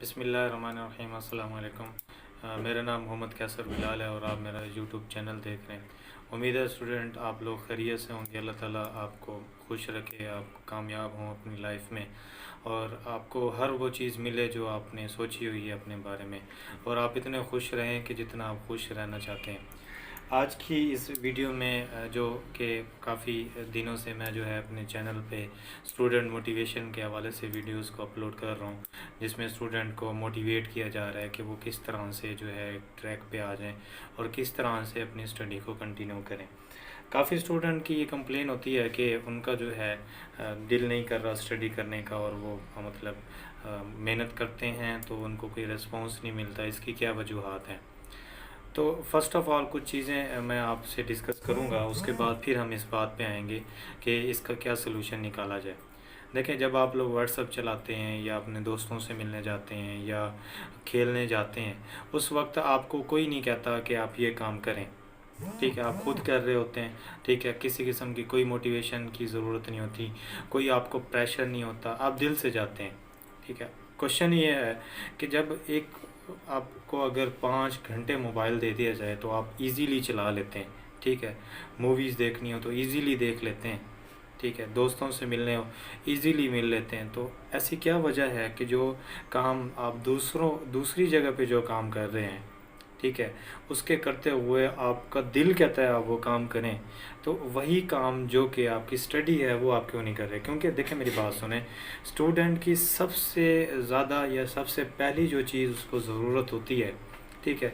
بسم اللہ الرحمن الرحیم۔ السلام علیکم۔ میرا نام محمد کیسر بلال ہے اور آپ میرا یوٹیوب چینل دیکھ رہے ہیں۔ امید ہے اسٹوڈنٹ آپ لوگ خیریت سے ہوں گے۔ اللہ تعالیٰ آپ کو خوش رکھے، آپ کامیاب ہوں اپنی لائف میں، اور آپ کو ہر وہ چیز ملے جو آپ نے سوچی ہوئی ہے اپنے بارے میں، اور آپ اتنے خوش رہیں کہ جتنا آپ خوش رہنا چاہتے ہیں۔ آج کی اس ویڈیو میں جو کہ کافی دنوں سے میں جو ہے اپنے چینل پہ اسٹوڈنٹ موٹیویشن کے حوالے سے ویڈیوز کو اپلوڈ کر رہا ہوں، جس میں اسٹوڈنٹ کو موٹیویٹ کیا جا رہا ہے کہ وہ کس طرح سے جو ہے ٹریک پہ آ جائیں اور کس طرح سے اپنی اسٹڈی کو کنٹینیو کریں۔ کافی اسٹوڈنٹ کی یہ کمپلین ہوتی ہے کہ ان کا جو ہے دل نہیں کر رہا اسٹڈی کرنے کا، اور وہ محنت کرتے ہیں تو ان کو کوئی ریسپانس نہیں ملتا۔ اس کی کیا وجوہات ہیں؟ تو فرسٹ آف آل کچھ چیزیں میں آپ سے ڈسکس کروں گا، اس کے بعد پھر ہم اس بات پہ آئیں گے کہ اس کا کیا سلوشن نکالا جائے۔ دیکھیں، جب آپ لوگ واٹس ایپ چلاتے ہیں یا اپنے دوستوں سے ملنے جاتے ہیں یا کھیلنے جاتے ہیں، اس وقت آپ کو کوئی نہیں کہتا کہ آپ یہ کام کریں، ٹھیک ہے؟ آپ خود کر رہے ہوتے ہیں، ٹھیک ہے؟ کسی قسم کی کوئی موٹیویشن کی ضرورت نہیں ہوتی، کوئی آپ کو پریشر نہیں ہوتا، آپ دل سے جاتے ہیں، ٹھیک ہے؟ کوشچن یہ ہے کہ جب ایک آپ کو اگر 5 گھنٹے موبائل دے دیا جائے تو آپ ایزیلی چلا لیتے ہیں، ٹھیک ہے؟ موویز دیکھنی ہو تو ایزیلی دیکھ لیتے ہیں، ٹھیک ہے؟ دوستوں سے ملنے ہو ایزیلی مل لیتے ہیں۔ تو ایسی کیا وجہ ہے کہ جو کام آپ دوسری جگہ پہ جو کام کر رہے ہیں، ٹھیک ہے، اس کے کرتے ہوئے آپ کا دل کہتا ہے آپ وہ کام کریں، تو وہی کام جو کہ آپ کی اسٹڈی ہے وہ آپ کیوں نہیں کر رہے؟ کیونکہ دیکھیں، میری بات سنیں، اسٹوڈنٹ کی سب سے زیادہ یا سب سے پہلی جو چیز اس کو ضرورت ہوتی ہے، ٹھیک ہے،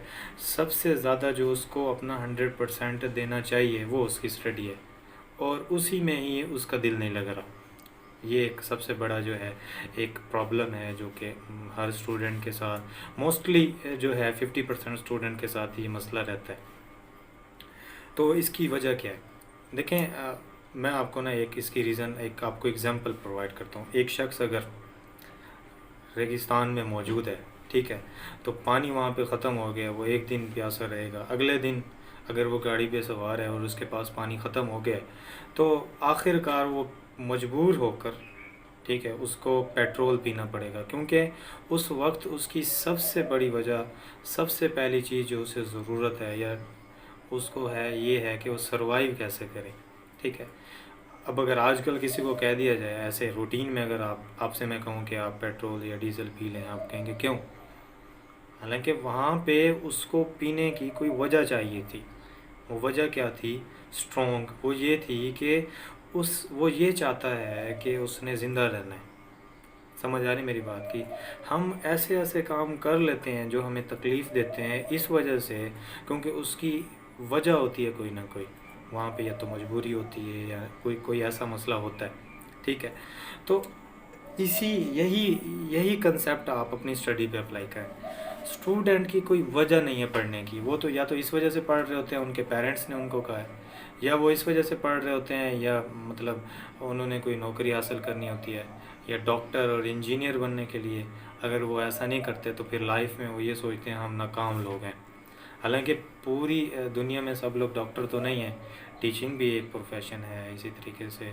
سب سے زیادہ جو اس کو اپنا 100% دینا چاہیے وہ اس کی اسٹڈی ہے، اور اسی میں ہی اس کا دل نہیں لگ رہا۔ یہ ایک سب سے بڑا جو ہے ایک پرابلم ہے جو کہ ہر اسٹوڈنٹ کے ساتھ موسٹلی جو ہے 50% اسٹوڈنٹ کے ساتھ یہ مسئلہ رہتا ہے۔ تو اس کی وجہ کیا ہے؟ دیکھیں، میں آپ کو ایک اس کی ریزن، ایک آپ کو ایگزامپل پرووائڈ کرتا ہوں۔ ایک شخص اگر ریگستان میں موجود ہے، ٹھیک ہے، تو پانی وہاں پہ ختم ہو گیا، وہ ایک دن پیاسا رہے گا۔ اگلے دن اگر وہ گاڑی پہ سوار ہے اور اس کے پاس پانی ختم ہو گیا تو آخر کار وہ مجبور ہو کر، ٹھیک ہے، اس کو پیٹرول پینا پڑے گا، کیونکہ اس وقت اس کی سب سے بڑی وجہ، سب سے پہلی چیز جو اسے ضرورت ہے یا اس کو ہے، یہ ہے کہ وہ سروائیو کیسے کرے، ٹھیک ہے؟ اب اگر آج کل کسی کو کہہ دیا جائے ایسے روٹین میں، اگر آپ سے میں کہوں کہ آپ پیٹرول یا ڈیزل پی لیں، آپ کہیں گے کیوں؟ حالانکہ وہاں پہ اس کو پینے کی کوئی وجہ چاہیے تھی۔ وہ وجہ کیا تھی؟ اسٹرانگ۔ وہ یہ تھی کہ وہ یہ چاہتا ہے کہ اس نے زندہ رہنا ہے۔ سمجھ آ رہی میری بات کی؟ ہم ایسے ایسے کام کر لیتے ہیں جو ہمیں تکلیف دیتے ہیں اس وجہ سے، کیونکہ اس کی وجہ ہوتی ہے کوئی نہ کوئی، وہاں پہ یا تو مجبوری ہوتی ہے یا کوئی ایسا مسئلہ ہوتا ہے، ٹھیک ہے؟ تو یہی کنسیپٹ آپ اپنی اسٹڈی پہ اپلائی کریں۔ اسٹوڈنٹ کی کوئی وجہ نہیں ہے پڑھنے کی، وہ تو یا تو اس وجہ سے پڑھ رہے ہوتے ہیں، ان کے پیرنٹس نے ان کو کہا ہے، یا وہ اس وجہ سے پڑھ رہے ہوتے ہیں، یا انہوں نے کوئی نوکری حاصل کرنی ہوتی ہے، یا ڈاکٹر اور انجینئر بننے کے لیے۔ اگر وہ ایسا نہیں کرتے تو پھر لائف میں وہ یہ سوچتے ہیں ہم ناکام لوگ ہیں۔ حالانکہ پوری دنیا میں سب لوگ ڈاکٹر تو نہیں ہیں، ٹیچنگ بھی ایک پروفیشن ہے، اسی طریقے سے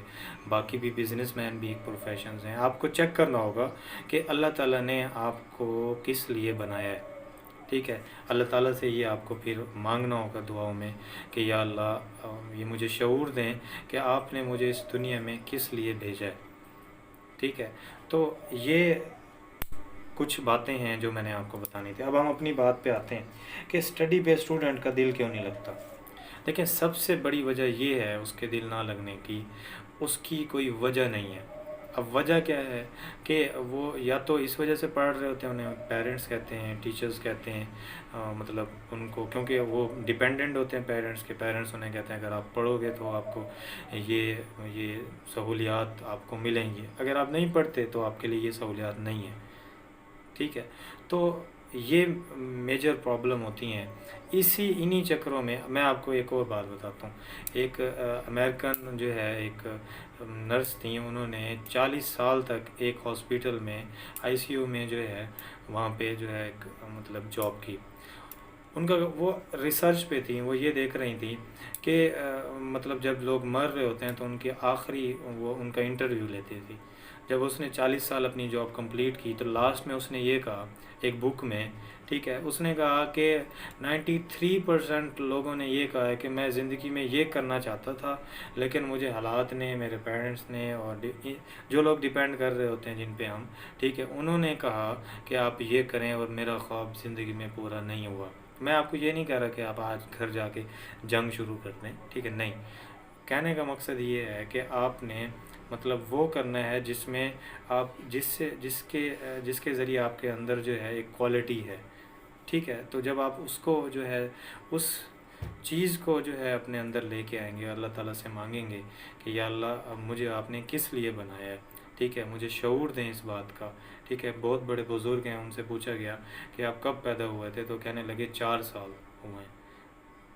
باقی بھی بزنس مین بھی ایک پروفیشنز ہیں۔ آپ کو چیک کرنا ہوگا کہ اللہ تعالیٰ نے آپ کو کس لیے بنایا ہے، ٹھیک ہے؟ اللہ تعالیٰ سے یہ آپ کو پھر مانگنا ہوگا دعاؤں میں کہ یا اللہ یہ مجھے شعور دیں کہ آپ نے مجھے اس دنیا میں کس لیے بھیجا ہے، ٹھیک ہے؟ تو یہ کچھ باتیں ہیں جو میں نے آپ کو بتانی تھی۔ اب ہم اپنی بات پہ آتے ہیں کہ اسٹڈی پہ اسٹوڈنٹ کا دل کیوں نہیں لگتا۔ دیکھیں، سب سے بڑی وجہ یہ ہے اس کے دل نہ لگنے کی، اس کی کوئی وجہ نہیں ہے۔ اب وجہ کیا ہے کہ وہ یا تو اس وجہ سے پڑھ رہے ہوتے ہیں، انہیں پیرنٹس کہتے ہیں، ٹیچرز کہتے ہیں، ان کو، کیونکہ وہ ڈیپینڈنٹ ہوتے ہیں پیرنٹس کے، پیرنٹس انہیں کہتے ہیں اگر آپ پڑھو گے تو آپ کو یہ سہولیات آپ کو ملیں گی، اگر آپ نہیں پڑھتے تو آپ کے لیے یہ سہولیات نہیں ہیں، ٹھیک ہے؟ تو یہ میجر پرابلم ہوتی ہیں۔ انہی چکروں میں آپ کو ایک اور بات بتاتا ہوں۔ ایک امریکن جو ہے ایک نرس تھیں، انہوں نے 40 سال تک ایک ہاسپیٹل میں ICU میں جو ہے وہاں پہ جو ہے ایک جاب کی۔ ان کا وہ ریسرچ پہ تھیں، وہ یہ دیکھ رہی تھیں کہ جب لوگ مر رہے ہوتے ہیں تو ان کے آخری وہ ان کا انٹرویو لیتی تھی۔ جب اس نے 40 سال اپنی جاب کمپلیٹ کی تو لاسٹ میں اس نے یہ کہا ایک بک میں، ٹھیک ہے، اس نے کہا کہ 93% لوگوں نے یہ کہا ہے کہ میں زندگی میں یہ کرنا چاہتا تھا، لیکن مجھے حالات نے، میرے پیرنٹس نے، اور جو لوگ ڈیپینڈ کر رہے ہوتے ہیں جن پہ ہم، ٹھیک ہے، انہوں نے کہا کہ آپ یہ کریں، اور میرا خواب زندگی میں پورا نہیں ہوا۔ میں آپ کو یہ نہیں کہہ رہا کہ آپ آج گھر جا کے جنگ شروع کر دیں، ٹھیک ہے، نہیں، کہنے کا مقصد یہ ہے کہ آپ نے مطلب وہ کرنا ہے جس میں آپ جس کے ذریعے آپ کے اندر جو ہے ایک کوالٹی ہے، ٹھیک ہے، تو جب آپ اس کو جو ہے اس چیز کو جو ہے اپنے اندر لے کے آئیں گے، اللہ تعالیٰ سے مانگیں گے کہ یا اللہ اب مجھے آپ نے کس لیے بنایا ہے، ٹھیک ہے، مجھے شعور دیں اس بات کا، ٹھیک ہے۔ بہت بڑے بزرگ ہیں، ان سے پوچھا گیا کہ آپ کب پیدا ہوئے تھے، تو کہنے لگے 4 سال ہوئے ہیں۔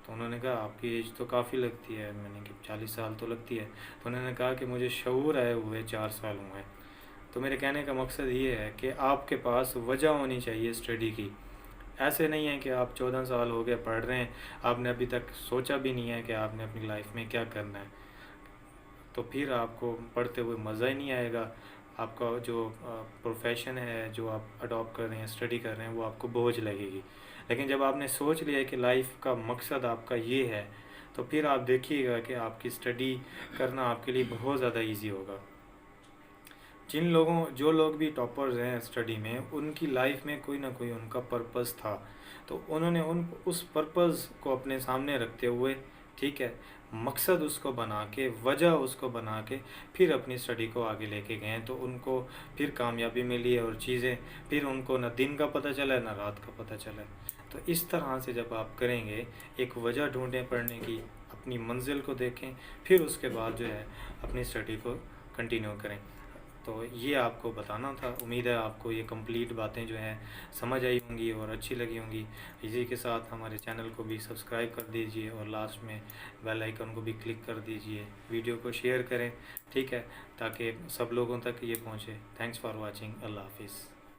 تو انہوں نے کہا آپ کی ایج تو کافی لگتی ہے، میں نے کہا 40 سال تو لگتی ہے، تو انہوں نے کہا کہ مجھے شعور آئے ہوئے 4 سال ہوئے ہیں۔ تو میرے کہنے کا مقصد یہ ہے کہ آپ کے پاس وجہ ہونی چاہیے اسٹڈی کی۔ ایسے نہیں ہے کہ آپ 14 سال ہو گئے پڑھ رہے ہیں، آپ نے ابھی تک سوچا بھی نہیں ہے کہ آپ نے اپنی لائف میں کیا کرنا ہے، تو پھر آپ کو پڑھتے ہوئے مزہ ہی نہیں آئے گا۔ آپ کا جو پروفیشن ہے، جو آپ اڈاپٹ کر رہے ہیں، اسٹڈی کر رہے ہیں، وہ آپ کو بوجھ لگے گی۔ لیکن جب آپ نے سوچ لیا کہ لائف کا مقصد آپ کا یہ ہے، تو پھر آپ دیکھیے گا کہ آپ کی اسٹڈی کرنا آپ کے لیے بہت زیادہ ایزی ہوگا۔ جو لوگ بھی ٹاپرز ہیں اسٹڈی میں، ان کی لائف میں کوئی نہ کوئی ان کا پرپس تھا، تو انہوں نے اس پرپس کو اپنے سامنے رکھتے ہوئے، ٹھیک ہے، مقصد اس کو بنا کے، وجہ اس کو بنا کے، پھر اپنی اسٹڈی کو آگے لے کے گئے، تو ان کو پھر کامیابی ملی، اور چیزیں پھر ان کو نہ دن کا پتہ چلا نہ رات کا پتہ چلا۔ تو اس طرح سے جب آپ کریں گے، ایک وجہ ڈھونڈیں پڑھنے کی، اپنی منزل کو دیکھیں، پھر اس کے بعد جو ہے اپنی اسٹڈی کو کنٹینیو کریں۔ تو یہ آپ کو بتانا تھا۔ امید ہے آپ کو یہ کمپلیٹ باتیں جو ہیں سمجھ آئی ہوں گی اور اچھی لگی ہوں گی۔ اسی کے ساتھ ہمارے چینل کو بھی سبسکرائب کر دیجئے، اور لاسٹ میں بیل آئیکن کو بھی کلک کر دیجئے۔ ویڈیو کو شیئر کریں، ٹھیک ہے، تاکہ سب لوگوں تک یہ پہنچے۔ Thanks for watching. اللہ حافظ۔